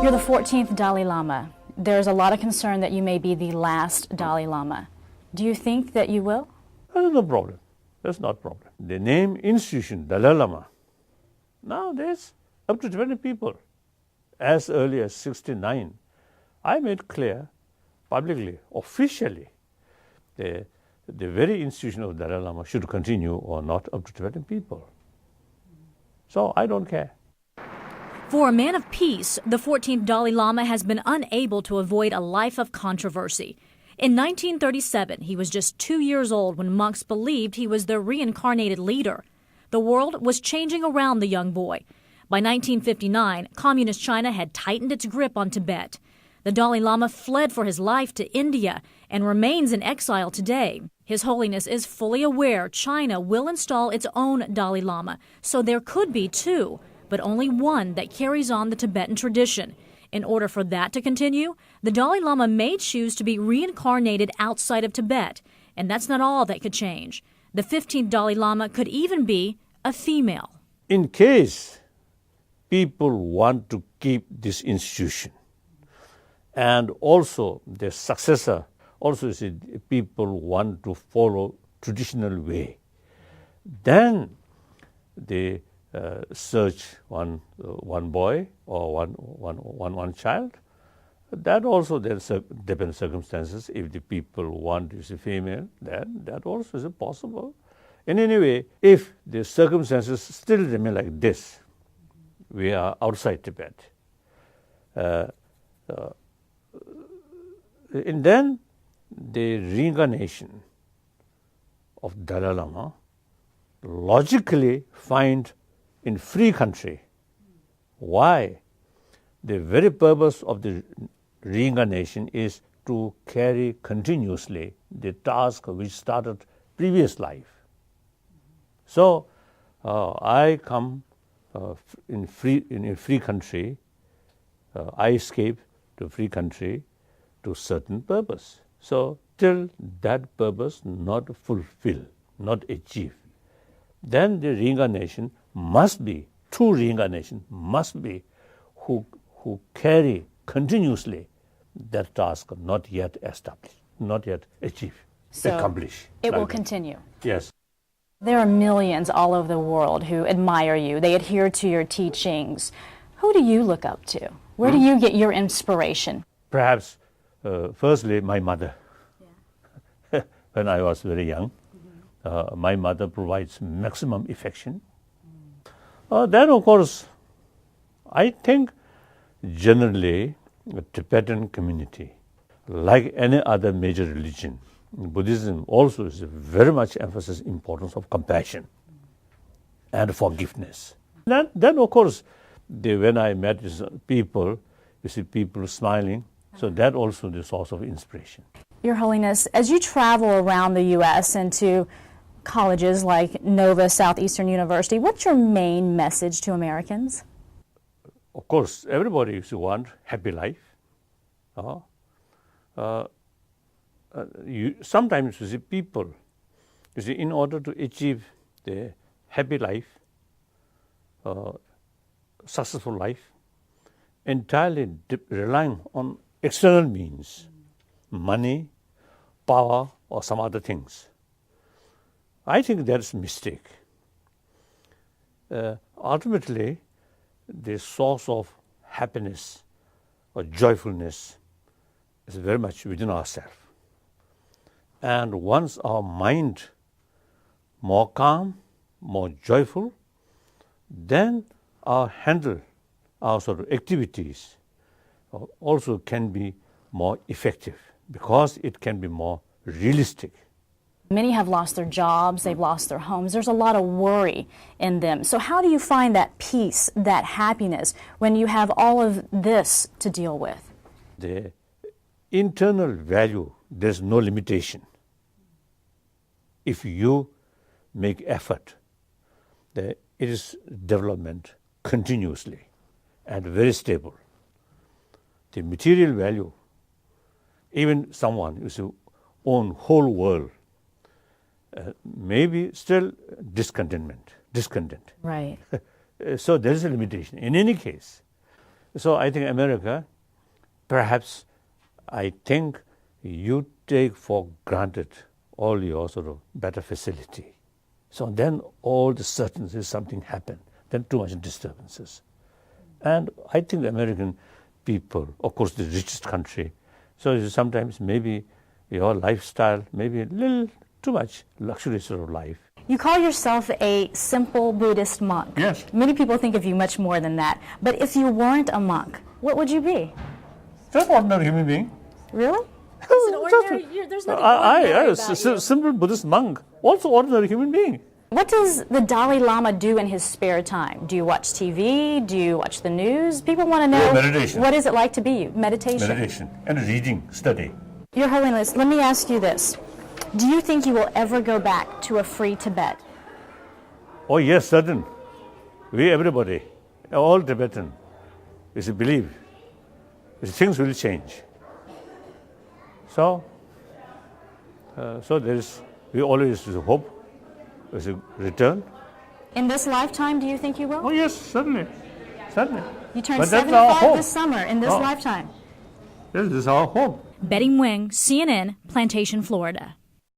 You're the 14th Dalai Lama. There's a lot of concern that you may be the last Dalai Lama. Do you think that you will? That's no problem. That's not a problem. The name institution, Dalai Lama, now there's up to 20 people. As early as 1969, I made clear publicly, officially, the very institution of Dalai Lama should continue or not up to 20 people. So I don't care. For a man of peace, the 14th Dalai Lama has been unable to avoid a life of controversy. In 1937, he was just 2 years old when monks believed he was their reincarnated leader. The world was changing around the young boy. By 1959, Communist China had tightened its grip on Tibet. The Dalai Lama fled for his life to India and remains in exile today. His Holiness is fully aware China will install its own Dalai Lama, so there could be two, but only one that carries on the Tibetan tradition. In order for that to continue, the Dalai Lama may choose to be reincarnated outside of Tibet, and that's not all that could change. The 15th Dalai Lama could even be a female. In case people want to keep this institution, and also the successor, also people want to follow traditional way, then they search one boy or one child. That also there's depends circumstances. If the people want is a female, then that also is possible. In any way, if the circumstances still remain like this, we are outside Tibet. And then the reincarnation of Dalai Lama logically find in free country. Why? The very purpose of the reincarnation is to carry continuously the task which started previous life. So I come in a free country. I escape to free country to certain purpose. So till that purpose not fulfilled, not achieved, then the reincarnation must be, true reincarnation must be who carry continuously that task not yet established, not yet achieved, accomplished. It will continue. Yes. There are millions all over the world who admire you. They adhere to your teachings. Who do you look up to? Where do you get your inspiration? Perhaps, firstly, my mother. Yeah. When I was very young, my mother provides maximum affection. Then, of course, I think generally the Tibetan community, like any other major religion, Buddhism also is very much emphasis importance of compassion and forgiveness. Then of course, when I met people, you see people smiling, so that also the source of inspiration. Your Holiness, as you travel around the U.S. and to colleges like Nova Southeastern University, what's your main message to Americans? Of course, everybody used to want happy life. Sometimes you see people, in order to achieve the happy life, successful life, entirely relying on external means, money, power, or some other things. I think that's a mistake. Ultimately, the source of happiness or joyfulness is very much within ourselves. And once our mind more calm, more joyful, then our sort of activities also can be more effective because it can be more realistic. Many have lost their jobs, they've lost their homes. There's a lot of worry in them. So how do you find that peace, that happiness, when you have all of this to deal with? The internal value, there's no limitation. If you make effort, it is development continuously and very stable. The material value, even someone who owns whole world, maybe still discontent. Right. So there is a limitation. In any case, So I think America, perhaps, I think you take for granted all your sort of better facility. So then all the certainty something happened, then too much disturbances. And I think the American people, of course the richest country, so sometimes maybe your lifestyle, maybe a little too much luxury sort of life. You call yourself a simple Buddhist monk. Yes. Many people think of you much more than that. But if you weren't a monk, what would you be? Just ordinary human being. Really? There's nothing ordinary about you. Simple Buddhist monk, also ordinary human being. What does the Dalai Lama do in his spare time? Do you watch TV? Do you watch the news? People want to know, meditation. What is it like to be you? Meditation. Meditation and reading, study. Your Holiness, let me ask you this. Do you think you will ever go back to a free Tibet? Oh yes, certain. We, everybody, all Tibetan, is a belief. Things will change. So there is, we always hope, there's a return. In this lifetime, do you think you will? Oh yes, certainly. You turn But that's our 75 hope. this summer, in this lifetime. Yes, this is our hope. Betty Nguyen, CNN, Plantation, Florida.